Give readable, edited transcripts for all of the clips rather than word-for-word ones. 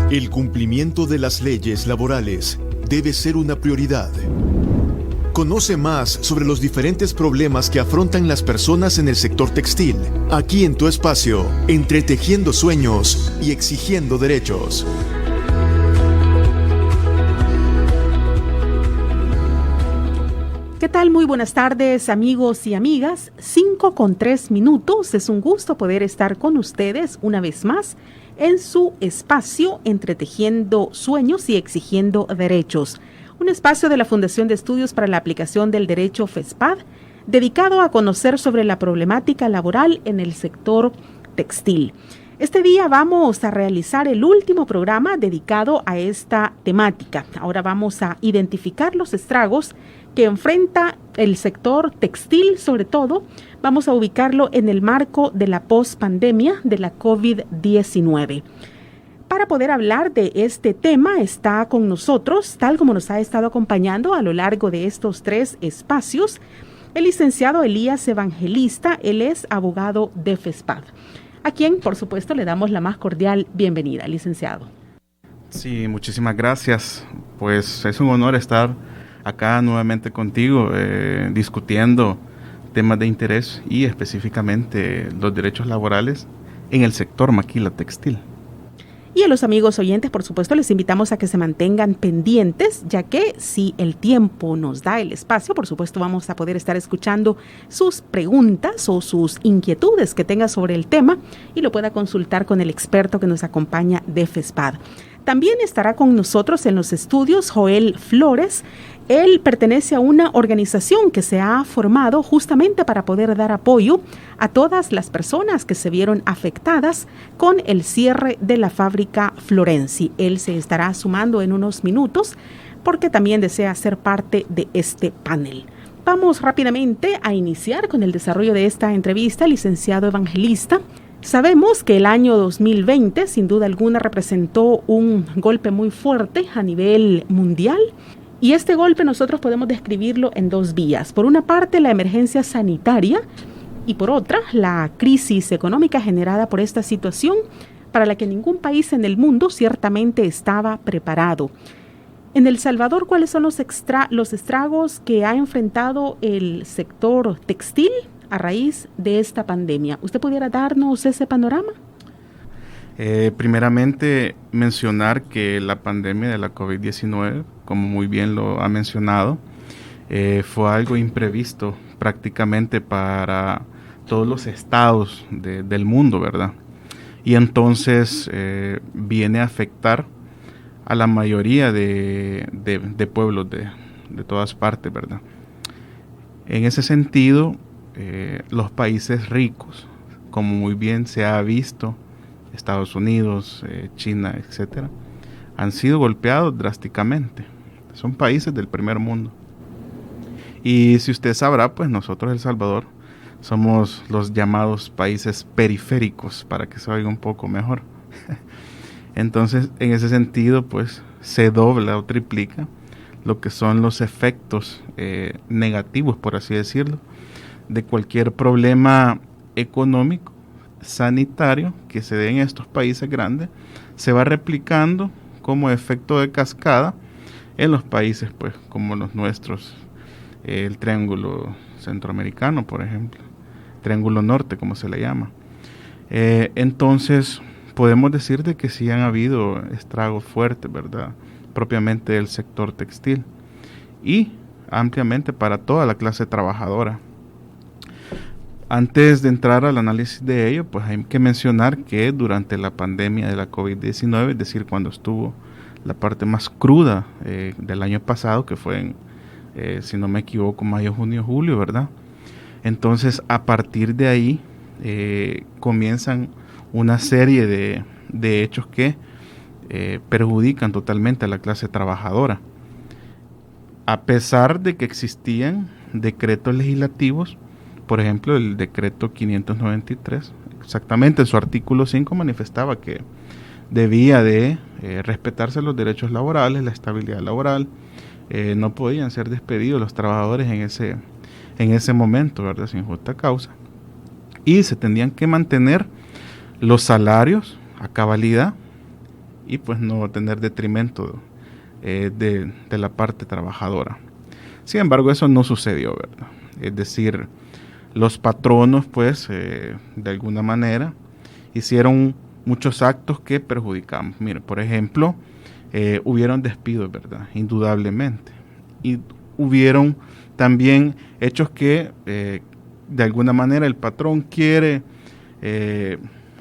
El cumplimiento de las leyes laborales debe ser una prioridad. Conoce más sobre los diferentes problemas que afrontan las personas en el sector textil, aquí en tu espacio, Entretejiendo Sueños y Exigiendo Derechos. ¿Qué tal? Muy buenas tardes, amigos y amigas. 5:03. Es un gusto poder estar con ustedes una vez más en su espacio Entretejiendo Sueños y Exigiendo Derechos. Un espacio de la Fundación de Estudios para la Aplicación del Derecho FESPAD, dedicado a conocer sobre la problemática laboral en el sector textil. Este día vamos a realizar el último programa dedicado a esta temática. Ahora vamos a identificar los estragos que enfrenta el sector textil, sobre todo. Vamos a ubicarlo en el marco de la pospandemia de la COVID-19. Para poder hablar de este tema está con nosotros, tal como nos ha estado acompañando a lo largo de estos 3 espacios, el licenciado Elías Evangelista. Él es abogado de FESPAD, a quien, por supuesto, le damos la más cordial bienvenida, licenciado. Sí, muchísimas gracias. Pues es un honor estar acá nuevamente contigo, discutiendo temas de interés y específicamente los derechos laborales en el sector maquila textil. Y a los amigos oyentes, por supuesto, les invitamos a que se mantengan pendientes, ya que si el tiempo nos da el espacio, por supuesto, vamos a poder estar escuchando sus preguntas o sus inquietudes que tenga sobre el tema y lo pueda consultar con el experto que nos acompaña de FESPAD. También estará con nosotros en los estudios Joel Flores. Él pertenece a una organización que se ha formado justamente para poder dar apoyo a todas las personas que se vieron afectadas con el cierre de la fábrica Florenci. Él se estará sumando en unos minutos porque también desea ser parte de este panel. Vamos rápidamente a iniciar con el desarrollo de esta entrevista, licenciado Evangelista. Sabemos que el año 2020, sin duda alguna, representó un golpe muy fuerte a nivel mundial. Y este golpe nosotros podemos describirlo en 2 vías. Por una parte, la emergencia sanitaria y por otra, la crisis económica generada por esta situación para la que ningún país en el mundo ciertamente estaba preparado. En El Salvador, ¿cuáles son los estragos que ha enfrentado el sector textil a raíz de esta pandemia? ¿Usted pudiera darnos ese panorama? Primeramente, mencionar que la pandemia de la COVID-19, como muy bien lo ha mencionado, fue algo imprevisto prácticamente para todos los estados del mundo, ¿verdad? Y entonces viene a afectar a la mayoría de pueblos de todas partes, ¿verdad? En ese sentido, los países ricos, como muy bien se ha visto, Estados Unidos, China, etcétera, han sido golpeados drásticamente. Son países del primer mundo. Y si usted sabrá, pues nosotros, El Salvador, somos los llamados países periféricos, para que se oiga un poco mejor. Entonces, en ese sentido, pues se dobla o triplica lo que son los efectos negativos, por así decirlo, de cualquier problema económico, sanitario que se dé en estos países grandes, se va replicando como efecto de cascada en los países pues como los nuestros, el triángulo centroamericano, por ejemplo, triángulo norte, como se le llama. Entonces podemos decir de que sí han habido estragos fuertes, ¿verdad?, propiamente del sector textil y ampliamente para toda la clase trabajadora. Antes de entrar al análisis de ello, pues hay que mencionar que durante la pandemia de la COVID-19, es decir, cuando estuvo la parte más cruda del año pasado, que fue en, si no me equivoco, mayo, junio, julio, ¿verdad? Entonces, a partir de ahí, comienzan una serie de hechos que perjudican totalmente a la clase trabajadora. A pesar de que existían decretos legislativos, por ejemplo, el decreto 593, exactamente en su artículo 5 manifestaba que debía de respetarse los derechos laborales, la estabilidad laboral, no podían ser despedidos los trabajadores en ese momento, ¿verdad?, sin justa causa, y se tenían que mantener los salarios a cabalidad y pues no tener detrimento de la parte trabajadora. Sin embargo, eso no sucedió, ¿verdad? Es decir, los patronos, pues, de alguna manera, hicieron muchos actos que perjudicaban. Mire, por ejemplo, hubieron despidos, ¿verdad? Indudablemente. Y hubieron también hechos que, de alguna manera, el patrón quiere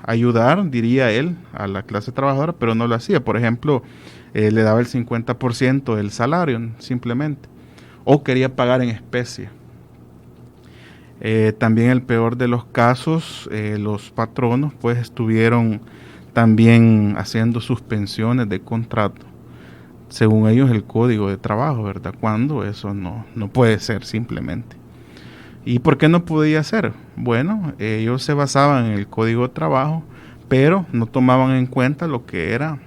ayudar, diría él, a la clase trabajadora, pero no lo hacía. Por ejemplo, le daba el 50% del salario, simplemente, o quería pagar en especie. También el peor de los casos, los patronos pues estuvieron también haciendo suspensiones de contrato, según ellos el código de trabajo, ¿verdad? Cuando eso no puede ser simplemente. ¿Y por qué no podía ser? Bueno, ellos se basaban en el código de trabajo, pero no tomaban en cuenta lo que era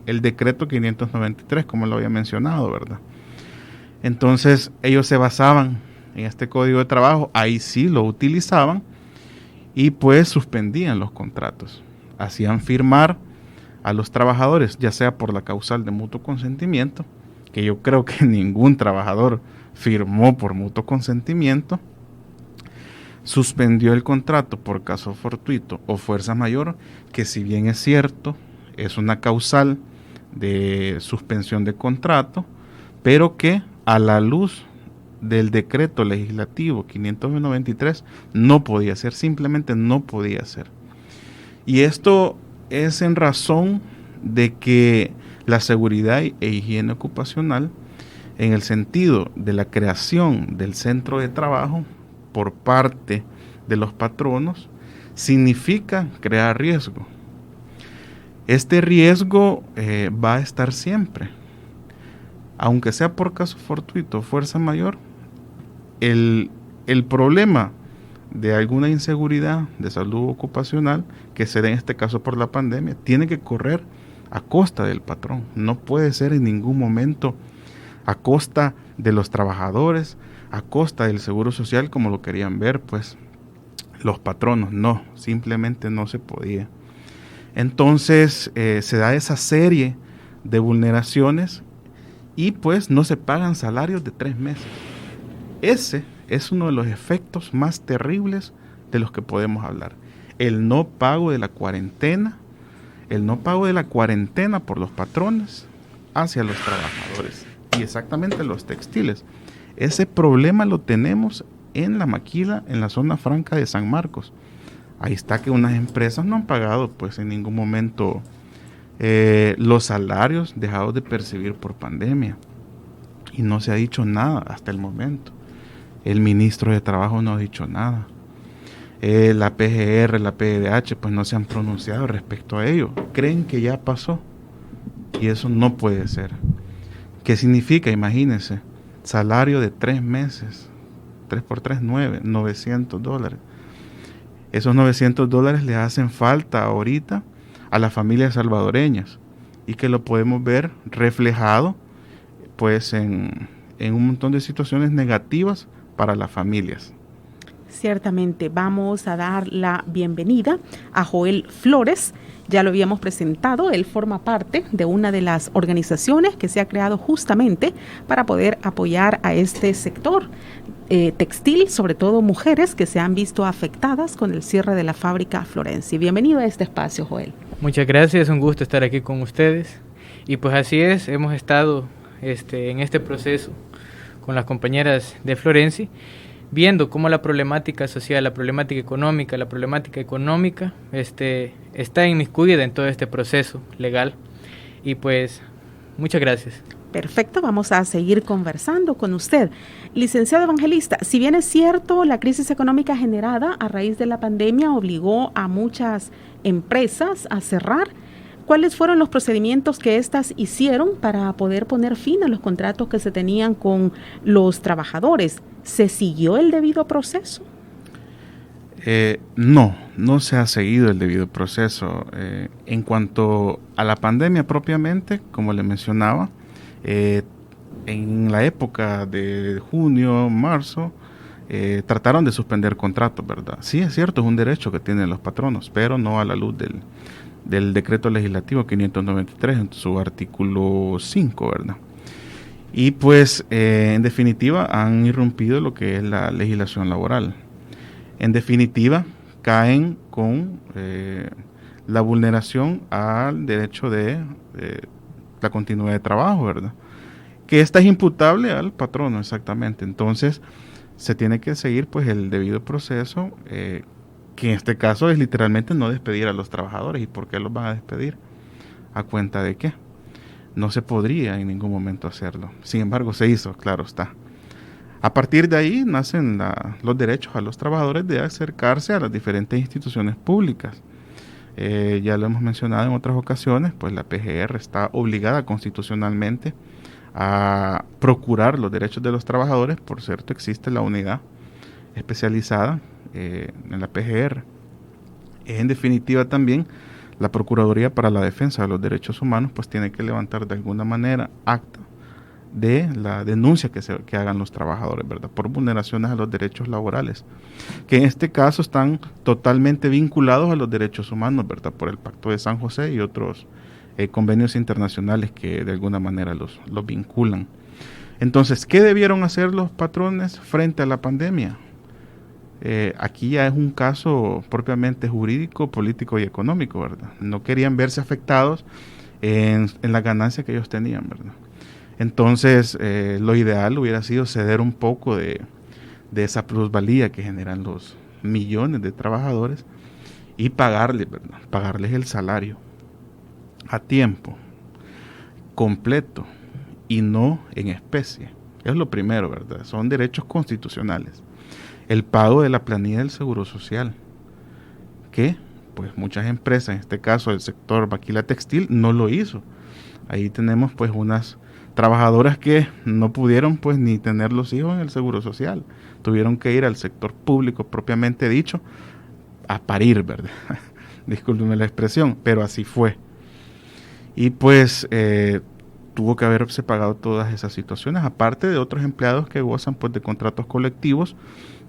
el decreto 593, como lo había mencionado, ¿verdad? Entonces ellos se basaban en este código de trabajo, ahí sí lo utilizaban y pues suspendían los contratos, hacían firmar a los trabajadores, ya sea por la causal de mutuo consentimiento, que yo creo que ningún trabajador firmó por mutuo consentimiento, suspendió el contrato por caso fortuito o fuerza mayor, que si bien es cierto, es una causal de suspensión de contrato, pero que a la luz del decreto legislativo 593 no podía ser, simplemente no podía ser. Y esto es en razón de que la seguridad e higiene ocupacional, en el sentido de la creación del centro de trabajo por parte de los patronos, significa crear riesgo. Este riesgo va a estar siempre, aunque sea por caso fortuito o fuerza mayor. El problema de alguna inseguridad de salud ocupacional que se dé en este caso por la pandemia tiene que correr a costa del patrón, no puede ser en ningún momento a costa de los trabajadores, a costa del seguro social como lo querían ver pues los patronos. No, simplemente no se podía. Entonces se da esa serie de vulneraciones y pues no se pagan salarios de 3 meses. Ese es uno de los efectos más terribles de los que podemos hablar. El no pago de la cuarentena, por los patrones hacia los trabajadores y exactamente los textiles. Ese problema lo tenemos en La Maquila, en la zona franca de San Marcos. Ahí está que unas empresas no han pagado pues en ningún momento los salarios dejados de percibir por pandemia y no se ha dicho nada hasta el momento. El ministro de Trabajo no ha dicho nada. La PGR, la PDH pues no se han pronunciado respecto a ello. Creen que ya pasó y eso no puede ser. ¿Qué significa? Imagínense, salario de 3 meses, 3 por 3, $900. Esos $900 le hacen falta ahorita a las familias salvadoreñas y que lo podemos ver reflejado pues en un montón de situaciones negativas para las familias. Ciertamente, vamos a dar la bienvenida a Joel Flores. Ya lo habíamos presentado, él forma parte de una de las organizaciones que se ha creado justamente para poder apoyar a este sector textil, sobre todo mujeres que se han visto afectadas con el cierre de la fábrica Florenci. Bienvenido a este espacio, Joel. Muchas gracias, es un gusto estar aquí con ustedes. Y pues así es, hemos estado en este proceso con las compañeras de Florenci, viendo cómo la problemática social, la problemática económica está inmiscuida en todo este proceso legal. Y pues, muchas gracias. Perfecto, vamos a seguir conversando con usted. Licenciado Evangelista, si bien es cierto, la crisis económica generada a raíz de la pandemia obligó a muchas empresas a cerrar, ¿cuáles fueron los procedimientos que éstas hicieron para poder poner fin a los contratos que se tenían con los trabajadores? ¿Se siguió el debido proceso? No se ha seguido el debido proceso. En cuanto a la pandemia propiamente, como le mencionaba, en la época de junio, marzo, trataron de suspender contratos, ¿verdad? Sí, es cierto, es un derecho que tienen los patronos, pero no a la luz del decreto legislativo 593 en su artículo 5, ¿verdad? Y pues en definitiva han irrumpido lo que es la legislación laboral. En definitiva caen con la vulneración al derecho de la continuidad de trabajo, ¿verdad? Que esta es imputable al patrono, exactamente. Entonces se tiene que seguir pues el debido proceso, que en este caso es literalmente no despedir a los trabajadores. ¿Y por qué los van a despedir? ¿A cuenta de qué? No se podría en ningún momento hacerlo. Sin embargo, se hizo, claro está. A partir de ahí nacen los derechos a los trabajadores de acercarse a las diferentes instituciones públicas. Ya lo hemos mencionado en otras ocasiones, pues la PGR está obligada constitucionalmente a procurar los derechos de los trabajadores. Por cierto, existe la unidad especializada en la PGR. En definitiva también la Procuraduría para la Defensa de los Derechos Humanos pues tiene que levantar de alguna manera acta de la denuncia que hagan los trabajadores, ¿verdad? Por vulneraciones a los derechos laborales, que en este caso están totalmente vinculados a los derechos humanos, ¿verdad? Por el Pacto de San José y otros convenios internacionales que de alguna manera los vinculan. Entonces, ¿qué debieron hacer los patrones frente a la pandemia? Aquí ya es un caso propiamente jurídico, político y económico, ¿verdad? No querían verse afectados en la ganancia que ellos tenían, ¿verdad? Entonces, lo ideal hubiera sido ceder un poco de esa plusvalía que generan los millones de trabajadores y pagarles, ¿verdad? Pagarles el salario a tiempo, completo y no en especie. Es lo primero, ¿verdad? Son derechos constitucionales. El pago de la planilla del Seguro Social, que pues muchas empresas, en este caso el sector maquila textil, no lo hizo. Ahí tenemos pues unas trabajadoras que no pudieron pues ni tener los hijos en el Seguro Social. Tuvieron que ir al sector público propiamente dicho a parir, ¿verdad? Discúlpenme la expresión, pero así fue. Y pues tuvo que haberse pagado todas esas situaciones, aparte de otros empleados que gozan pues de contratos colectivos,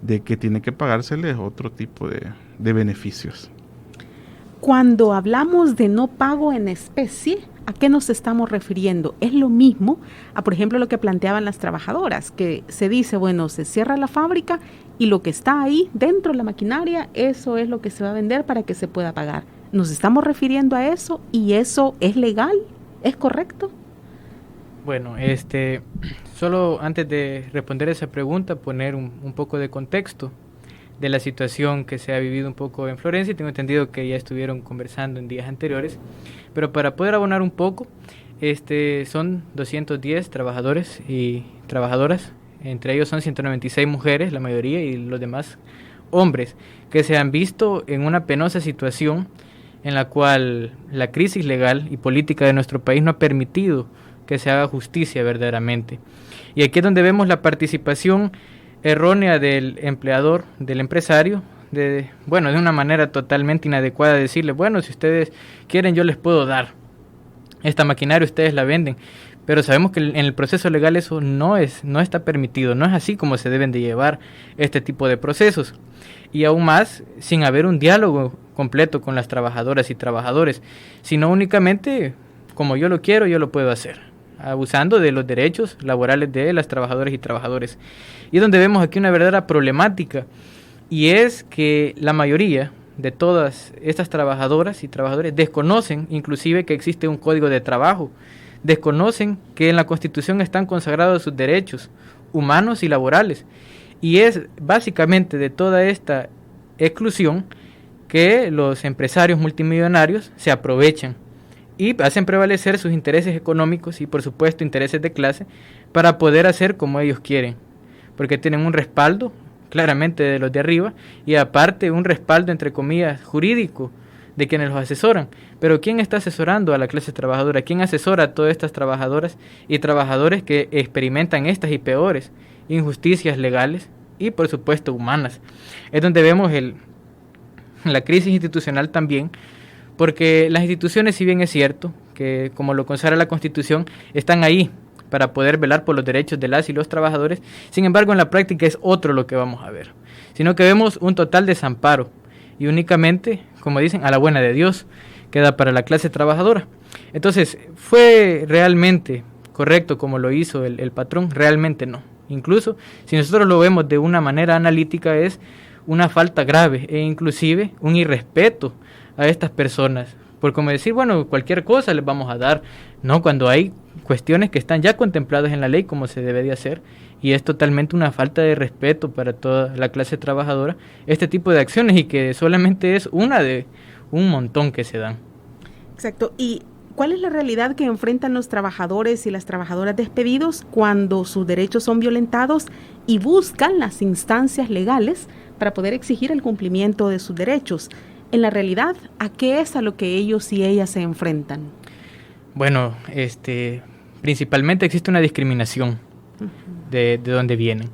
de que tiene que pagárseles otro tipo de beneficios. Cuando hablamos de no pago en especie, ¿a qué nos estamos refiriendo? Es lo mismo a, por ejemplo, lo que planteaban las trabajadoras, que se dice, bueno, se cierra la fábrica y lo que está ahí dentro de la maquinaria, eso es lo que se va a vender para que se pueda pagar. ¿Nos estamos refiriendo a eso y eso es legal? ¿Es correcto? Bueno, solo antes de responder esa pregunta, poner un poco de contexto de la situación que se ha vivido un poco en Florencia. Tengo entendido que ya estuvieron conversando en días anteriores, pero para poder abonar un poco, son 210 trabajadores y trabajadoras, entre ellos son 196 mujeres, la mayoría, y los demás hombres, que se han visto en una penosa situación en la cual la crisis legal y política de nuestro país no ha permitido que se haga justicia verdaderamente. Y aquí es donde vemos la participación errónea del empleador, del empresario, de una manera totalmente inadecuada, decirle, bueno, si ustedes quieren yo les puedo dar esta maquinaria, ustedes la venden, pero sabemos que en el proceso legal eso no está permitido, no es así como se deben de llevar este tipo de procesos, y aún más sin haber un diálogo completo con las trabajadoras y trabajadores, sino únicamente como yo lo quiero, yo lo puedo hacer, abusando de los derechos laborales de las trabajadoras y trabajadores. Y es donde vemos aquí una verdadera problemática, y es que la mayoría de todas estas trabajadoras y trabajadores desconocen inclusive que existe un código de trabajo, desconocen que en la Constitución están consagrados sus derechos humanos y laborales, y es básicamente de toda esta exclusión que los empresarios multimillonarios se aprovechan y hacen prevalecer sus intereses económicos y por supuesto intereses de clase para poder hacer como ellos quieren, porque tienen un respaldo claramente de los de arriba y aparte un respaldo entre comillas jurídico de quienes los asesoran. Pero ¿quién está asesorando a la clase trabajadora? ¿Quién asesora a todas estas trabajadoras y trabajadores que experimentan estas y peores injusticias legales y por supuesto humanas? Es donde vemos la crisis institucional también, porque las instituciones, si bien es cierto que como lo consagra la Constitución, están ahí para poder velar por los derechos de las y los trabajadores, sin embargo en la práctica es otro lo que vamos a ver, sino que vemos un total desamparo y únicamente, como dicen, a la buena de Dios, queda para la clase trabajadora. Entonces, ¿fue realmente correcto como lo hizo el patrón? Realmente no. Incluso, si nosotros lo vemos de una manera analítica, es una falta grave e inclusive un irrespeto a estas personas. Por como decir, bueno, cualquier cosa les vamos a dar, no, cuando hay cuestiones que están ya contempladas en la ley como se debe de hacer, y es totalmente una falta de respeto para toda la clase trabajadora este tipo de acciones, y que solamente es una de un montón que se dan. Exacto. ¿Y cuál es la realidad que enfrentan los trabajadores y las trabajadoras despedidos cuando sus derechos son violentados y buscan las instancias legales para poder exigir el cumplimiento de sus derechos? En la realidad, ¿a qué es a lo que ellos y ellas se enfrentan? Bueno, principalmente existe una discriminación de dónde vienen.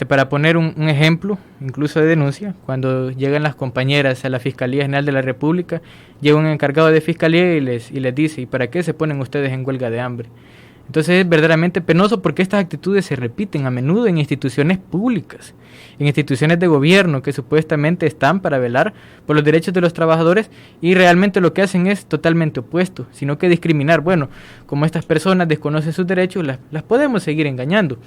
Para poner un ejemplo, incluso de denuncia, cuando llegan las compañeras a la Fiscalía General de la República, llega un encargado de Fiscalía y les dice, ¿y para qué se ponen ustedes en huelga de hambre? Entonces es verdaderamente penoso porque estas actitudes se repiten a menudo en instituciones públicas, en instituciones de gobierno que supuestamente están para velar por los derechos de los trabajadores, y realmente lo que hacen es totalmente opuesto, sino que discriminar. Bueno, como estas personas desconocen sus derechos, las podemos seguir engañando.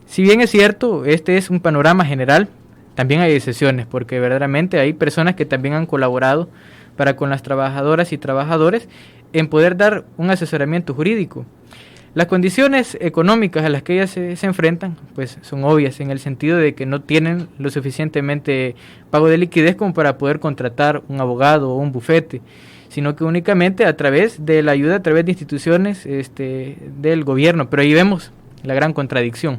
Si bien es cierto, este es un panorama general, también hay excepciones, porque verdaderamente hay personas que también han colaborado para con las trabajadoras y trabajadores en poder dar un asesoramiento jurídico. Las condiciones económicas a las que ellas se enfrentan pues son obvias, en el sentido de que no tienen lo suficientemente pago de liquidez como para poder contratar un abogado o un bufete, sino que únicamente a través de la ayuda, a través de instituciones del gobierno. Pero ahí vemos la gran contradicción,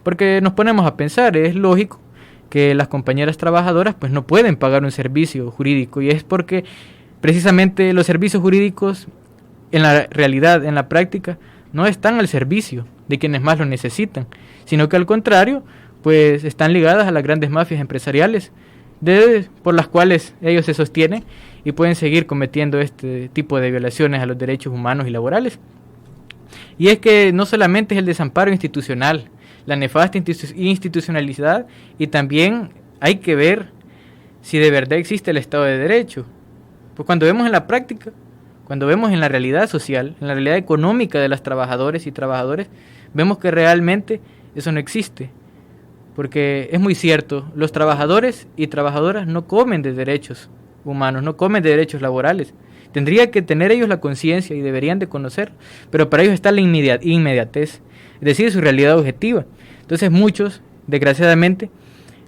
porque nos ponemos a pensar, es lógico que las compañeras trabajadoras pues no pueden pagar un servicio jurídico, y es porque precisamente los servicios jurídicos en la realidad, en la práctica, no están al servicio de quienes más lo necesitan, sino que al contrario, pues están ligadas a las grandes mafias empresariales por las cuales ellos se sostienen y pueden seguir cometiendo este tipo de violaciones a los derechos humanos y laborales. Y es que no solamente es el desamparo institucional, la nefasta institucionalidad, y también hay que ver si de verdad existe el Estado de Derecho. Pues cuando vemos en la práctica, cuando vemos en la realidad social, en la realidad económica de las trabajadoras y trabajadores, vemos que realmente eso no existe. Porque es muy cierto, los trabajadores y trabajadoras no comen de derechos humanos, no comen de derechos laborales. Tendría que tener ellos la conciencia y deberían de conocer, pero para ellos está la inmediatez, es decir, su realidad objetiva. Entonces muchos, desgraciadamente,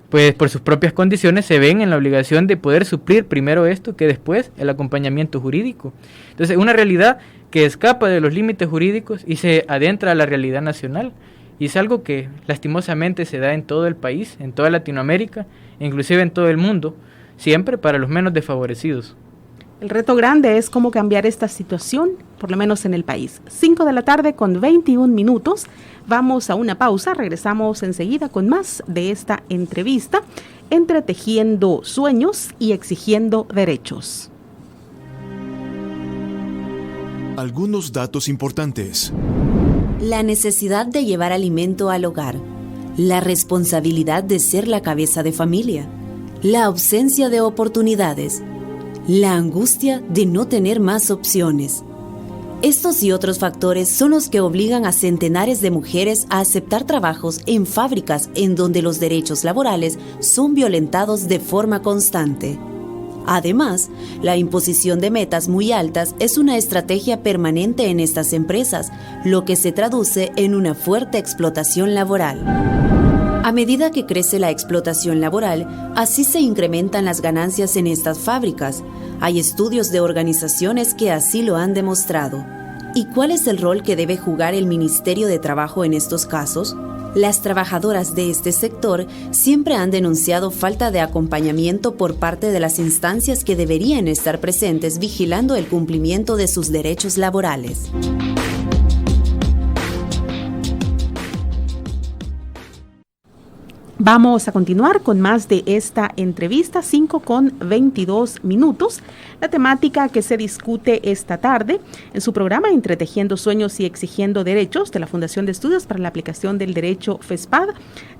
pues por sus propias condiciones se ven en la obligación de poder suplir primero esto que después el acompañamiento jurídico. Entonces una realidad que escapa de los límites jurídicos y se adentra a la realidad nacional, y es algo que lastimosamente se da en todo el país, en toda Latinoamérica, inclusive en todo el mundo, siempre para los menos desfavorecidos. El reto grande es cómo cambiar esta situación, por lo menos en el país. 5 de la tarde con 21 minutos. Vamos a una pausa, regresamos enseguida con más de esta entrevista, entretejiendo sueños y exigiendo derechos. Algunos datos importantes. La necesidad de llevar alimento al hogar, la responsabilidad de ser la cabeza de familia, la ausencia de oportunidades, la angustia de no tener más opciones. Estos y otros factores son los que obligan a centenares de mujeres a aceptar trabajos en fábricas en donde los derechos laborales son violentados de forma constante. Además, la imposición de metas muy altas es una estrategia permanente en estas empresas, lo que se traduce en una fuerte explotación laboral. A medida que crece la explotación laboral, así se incrementan las ganancias en estas fábricas. Hay estudios de organizaciones que así lo han demostrado. ¿Y cuál es el rol que debe jugar el Ministerio de Trabajo en estos casos? Las trabajadoras de este sector siempre han denunciado falta de acompañamiento por parte de las instancias que deberían estar presentes vigilando el cumplimiento de sus derechos laborales. Vamos a continuar con más de esta entrevista, 5:22. La temática que se discute esta tarde en su programa Entretejiendo Sueños y Exigiendo Derechos de la Fundación de Estudios para la Aplicación del Derecho FESPAD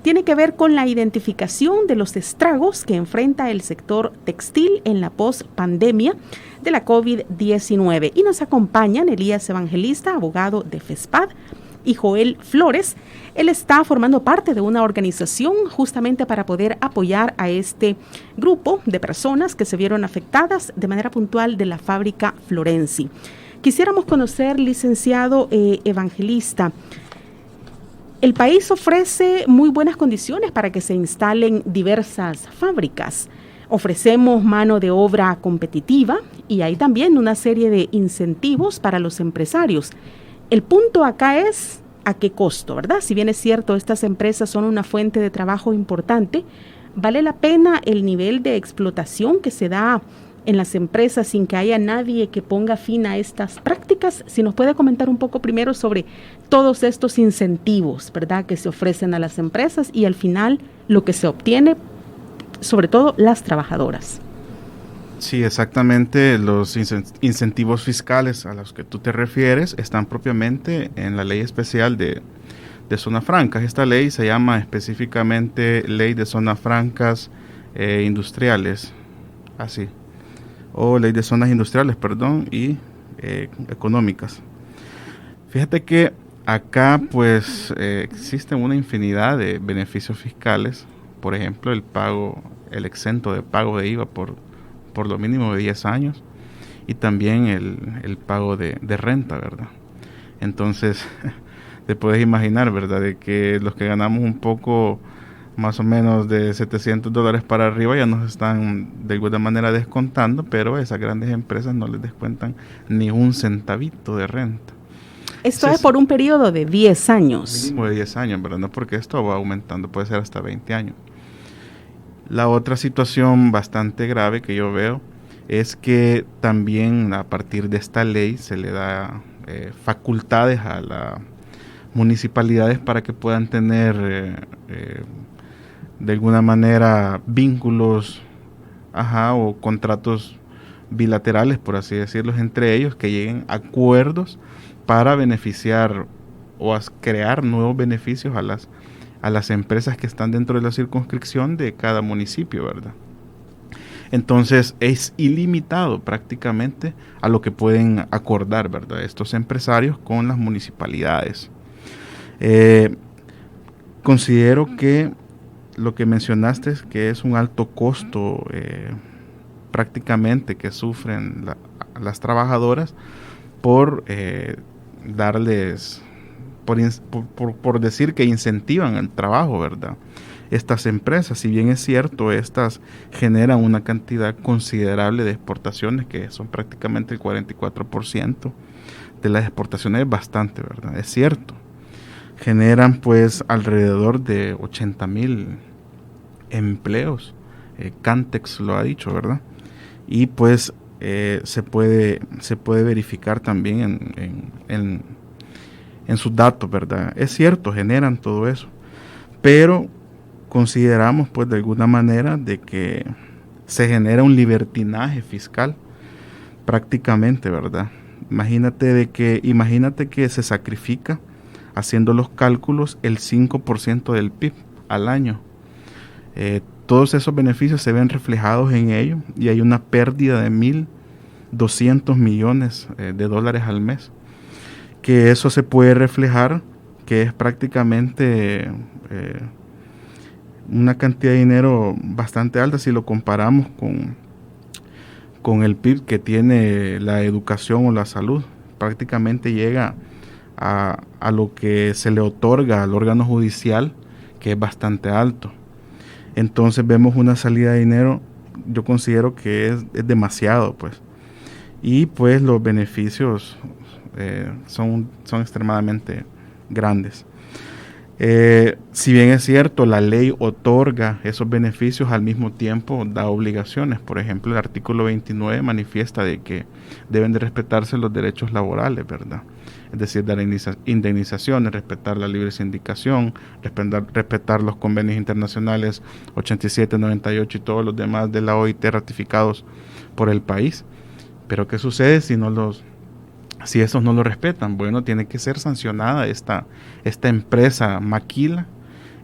tiene que ver con la identificación de los estragos que enfrenta el sector textil en la post-pandemia de la COVID-19. Y nos acompañan Elías Evangelista, abogado de FESPAD, y Joel Flores. Él está formando parte de una organización justamente para poder apoyar a este grupo de personas que se vieron afectadas de manera puntual de la fábrica Florenci. Quisiéramos conocer, licenciado Evangelista, el país ofrece muy buenas condiciones para que se instalen diversas fábricas. Ofrecemos mano de obra competitiva y hay también una serie de incentivos para los empresarios. El punto acá es a qué costo, ¿verdad? Si bien es cierto, estas empresas son una fuente de trabajo importante, ¿vale la pena el nivel de explotación que se da en las empresas sin que haya nadie que ponga fin a estas prácticas? Si nos puede comentar un poco primero sobre todos estos incentivos, ¿verdad?, que se ofrecen a las empresas y al final lo que se obtiene, sobre todo las trabajadoras. Sí, exactamente. Los incentivos fiscales a los que tú te refieres están propiamente en la ley especial de zonas francas. Esta ley se llama específicamente Ley de Zonas Francas Industriales, así, o Ley de Zonas Industriales, perdón, y económicas. Fíjate que acá pues existen una infinidad de beneficios fiscales, por ejemplo el exento de pago de IVA por lo mínimo de 10 años y también el pago de renta, ¿verdad? Entonces, te puedes imaginar, ¿verdad?, de que los que ganamos un poco más o menos de $700 para arriba ya nos están de alguna manera descontando, pero esas grandes empresas no les descuentan ni un centavito de renta. Esto es por un periodo de 10 años. Mínimo de 10 años, ¿verdad? No, porque esto va aumentando, puede ser hasta 20 años. La otra situación bastante grave que yo veo es que también a partir de esta ley se le da facultades a las municipalidades para que puedan tener de alguna manera vínculos o contratos bilaterales, por así decirlo, entre ellos, que lleguen a acuerdos para beneficiar o crear nuevos beneficios a las empresas que están dentro de la circunscripción de cada municipio, ¿verdad? Entonces es ilimitado prácticamente a lo que pueden acordar, ¿verdad?, estos empresarios con las municipalidades. Considero que lo que mencionaste es que es un alto costo prácticamente que sufren las trabajadoras por darles... Por decir que incentivan el trabajo, ¿verdad? Estas empresas, si bien es cierto, estas generan una cantidad considerable de exportaciones, que son prácticamente el 44% de las exportaciones, es bastante, ¿verdad? Es cierto. Generan pues alrededor de 80,000 empleos. Cantex lo ha dicho, ¿verdad? Y pues se puede verificar también en sus datos, ¿verdad? Es cierto, generan todo eso, pero consideramos pues de alguna manera de que se genera un libertinaje fiscal prácticamente, ¿verdad? Imagínate que se sacrifica, haciendo los cálculos, el 5% del PIB al año. Todos esos beneficios se ven reflejados en ello y hay una pérdida de 1.200 millones de dólares al mes. Que eso se puede reflejar, que es prácticamente una cantidad de dinero bastante alta si lo comparamos con el PIB que tiene la educación o la salud. Prácticamente llega a lo que se le otorga al órgano judicial, que es bastante alto. Entonces vemos una salida de dinero, yo considero que es demasiado, pues. Y pues los beneficios son extremadamente grandes. Si bien es cierto, la ley otorga esos beneficios, al mismo tiempo da obligaciones. Por ejemplo, el artículo 29 manifiesta de que deben de respetarse los derechos laborales, ¿verdad? Es decir, dar indemnizaciones, respetar la libre sindicación, respetar los convenios internacionales 87, 98 y todos los demás de la OIT ratificados por el país. Pero ¿qué sucede si esos no lo respetan? Bueno, tiene que ser sancionada esta empresa maquila,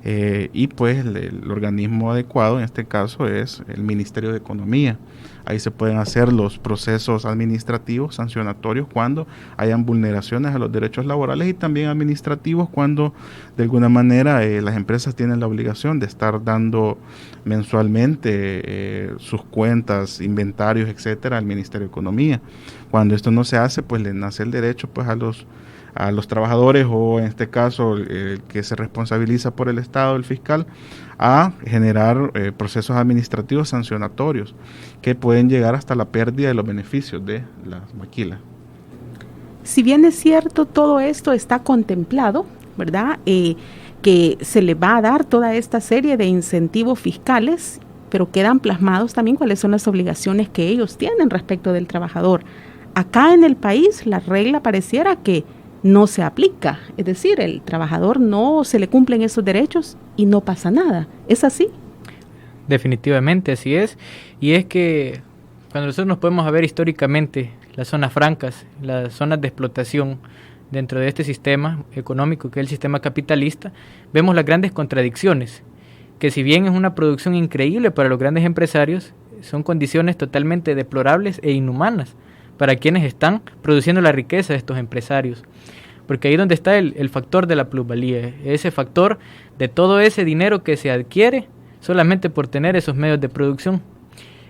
y pues el organismo adecuado en este caso es el Ministerio de Economía. Ahí se pueden hacer los procesos administrativos sancionatorios cuando hayan vulneraciones a los derechos laborales, y también administrativos cuando de alguna manera las empresas tienen la obligación de estar dando mensualmente sus cuentas, inventarios, etcétera, al Ministerio de Economía. Cuando esto no se hace, pues le nace el derecho pues a los trabajadores, o en este caso el que se responsabiliza por el Estado, el fiscal, a generar procesos administrativos sancionatorios que pueden llegar hasta la pérdida de los beneficios de las maquilas. Si bien es cierto, todo esto está contemplado, ¿verdad? Que se le va a dar toda esta serie de incentivos fiscales, pero quedan plasmados también cuáles son las obligaciones que ellos tienen respecto del trabajador. Acá en el país la regla pareciera que no se aplica, es decir, el trabajador no se le cumplen esos derechos y no pasa nada. ¿Es así? Definitivamente así es, y es que cuando nosotros nos podemos ver históricamente las zonas francas, las zonas de explotación dentro de este sistema económico que es el sistema capitalista, vemos las grandes contradicciones, que si bien es una producción increíble para los grandes empresarios, son condiciones totalmente deplorables e inhumanas para quienes están produciendo la riqueza de estos empresarios. Porque ahí donde está el factor de la plusvalía, ese factor de todo ese dinero que se adquiere solamente por tener esos medios de producción.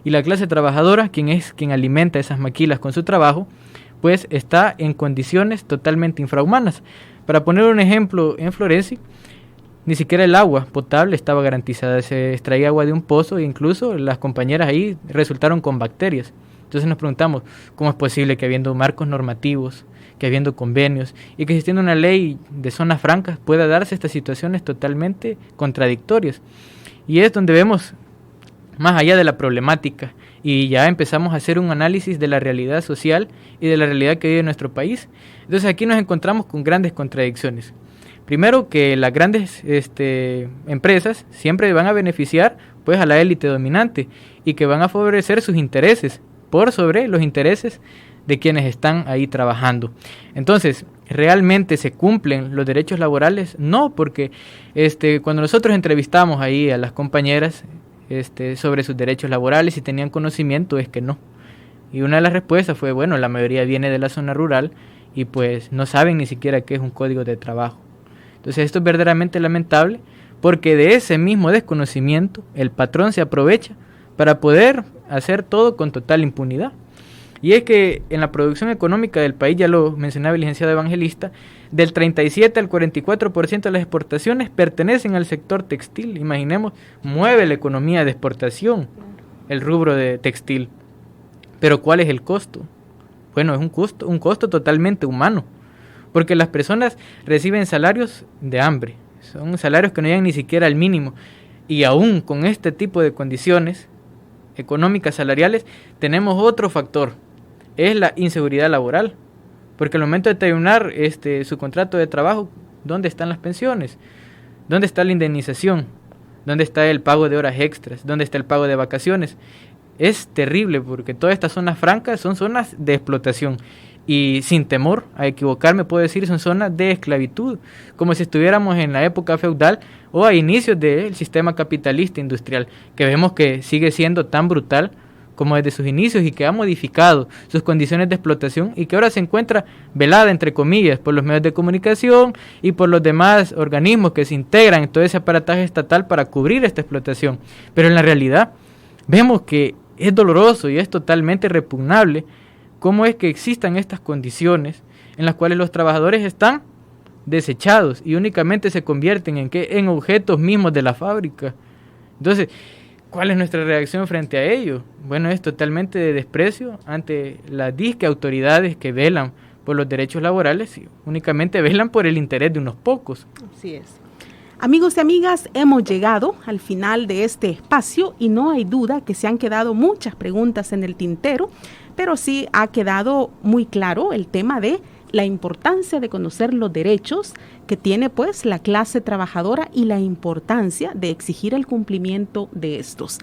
Y la clase trabajadora, quien alimenta esas maquilas con su trabajo, pues está en condiciones totalmente infrahumanas. Para poner un ejemplo, en Florencia, ni siquiera el agua potable estaba garantizada, se extraía agua de un pozo e incluso las compañeras ahí resultaron con bacterias. Entonces nos preguntamos, ¿cómo es posible que habiendo marcos normativos, que habiendo convenios y que existiendo una ley de zonas francas pueda darse estas situaciones totalmente contradictorias? Y es donde vemos más allá de la problemática y ya empezamos a hacer un análisis de la realidad social y de la realidad que vive nuestro país. Entonces aquí nos encontramos con grandes contradicciones. Primero, que las grandes empresas siempre van a beneficiar pues a la élite dominante y que van a favorecer sus intereses por sobre los intereses de quienes están ahí trabajando. Entonces, ¿realmente se cumplen los derechos laborales? No, porque cuando nosotros entrevistamos ahí a las compañeras sobre sus derechos laborales, si tenían conocimiento, es que no. Y una de las respuestas fue, bueno, la mayoría viene de la zona rural y pues no saben ni siquiera qué es un código de trabajo. Entonces esto es verdaderamente lamentable, porque de ese mismo desconocimiento el patrón se aprovecha para poder hacer todo con total impunidad. Y es que en la producción económica del país, ya lo mencionaba el licenciado Evangelista, del 37 al 44% de las exportaciones pertenecen al sector textil. Imaginemos, mueve la economía de exportación el rubro de textil. Pero ¿cuál es el costo? Bueno, es un costo totalmente humano, porque las personas reciben salarios de hambre, son salarios que no llegan ni siquiera al mínimo, y aún con este tipo de condiciones económicas salariales tenemos otro factor, es la inseguridad laboral, porque al momento de terminar su contrato de trabajo, ¿dónde están las pensiones? ¿Dónde está la indemnización? ¿Dónde está el pago de horas extras? ¿Dónde está el pago de vacaciones? Es terrible, porque todas estas zonas francas son zonas de explotación y, sin temor a equivocarme, puedo decir son zonas de esclavitud, como si estuviéramos en la época feudal o a inicios del sistema capitalista industrial, que vemos que sigue siendo tan brutal como desde sus inicios y que ha modificado sus condiciones de explotación y que ahora se encuentra velada, entre comillas, por los medios de comunicación y por los demás organismos que se integran en todo ese aparataje estatal para cubrir esta explotación. Pero en la realidad vemos que es doloroso y es totalmente repugnable cómo es que existan estas condiciones en las cuales los trabajadores están desechados y únicamente se convierten en objetos mismos de la fábrica. Entonces, ¿cuál es nuestra reacción frente a ello? Bueno, es totalmente de desprecio ante las disque autoridades que velan por los derechos laborales y únicamente velan por el interés de unos pocos. Así es. Amigos y amigas, hemos llegado al final de este espacio y no hay duda que se han quedado muchas preguntas en el tintero, pero sí ha quedado muy claro el tema de la importancia de conocer los derechos que tiene pues la clase trabajadora y la importancia de exigir el cumplimiento de estos.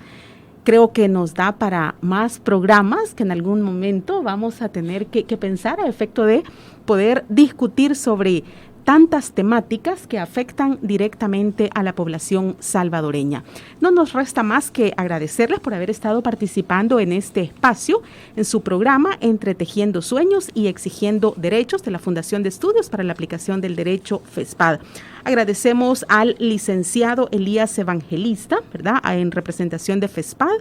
Creo que nos da para más programas que en algún momento vamos a tener que pensar a efecto de poder discutir sobre tantas temáticas que afectan directamente a la población salvadoreña. No nos resta más que agradecerles por haber estado participando en este espacio, en su programa Entretejiendo Sueños y Exigiendo Derechos de la Fundación de Estudios para la Aplicación del Derecho FESPAD. Agradecemos al licenciado Elías Evangelista, ¿verdad?, en representación de FESPAD,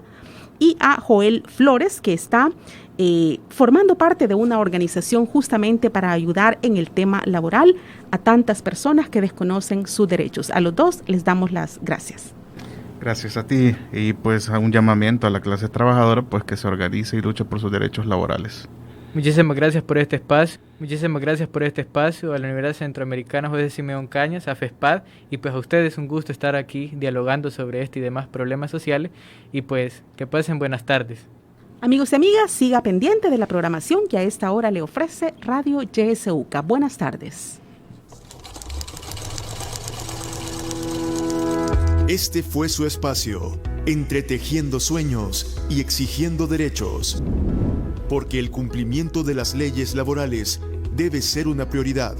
y a Joel Flores, que está formando parte de una organización justamente para ayudar en el tema laboral a tantas personas que desconocen sus derechos. A los dos les damos las gracias. Gracias a ti, y pues a un llamamiento a la clase trabajadora pues que se organice y luche por sus derechos laborales. Muchísimas gracias por este espacio. Muchísimas gracias por este espacio a la Universidad Centroamericana José Simeón Cañas, a FESPAD, y pues a ustedes un gusto estar aquí dialogando sobre este y demás problemas sociales, y pues que pasen buenas tardes. Amigos y amigas, siga pendiente de la programación que a esta hora le ofrece Radio YSUCA. Buenas tardes. Este fue su espacio, Entretejiendo Sueños y Exigiendo Derechos, porque el cumplimiento de las leyes laborales debe ser una prioridad.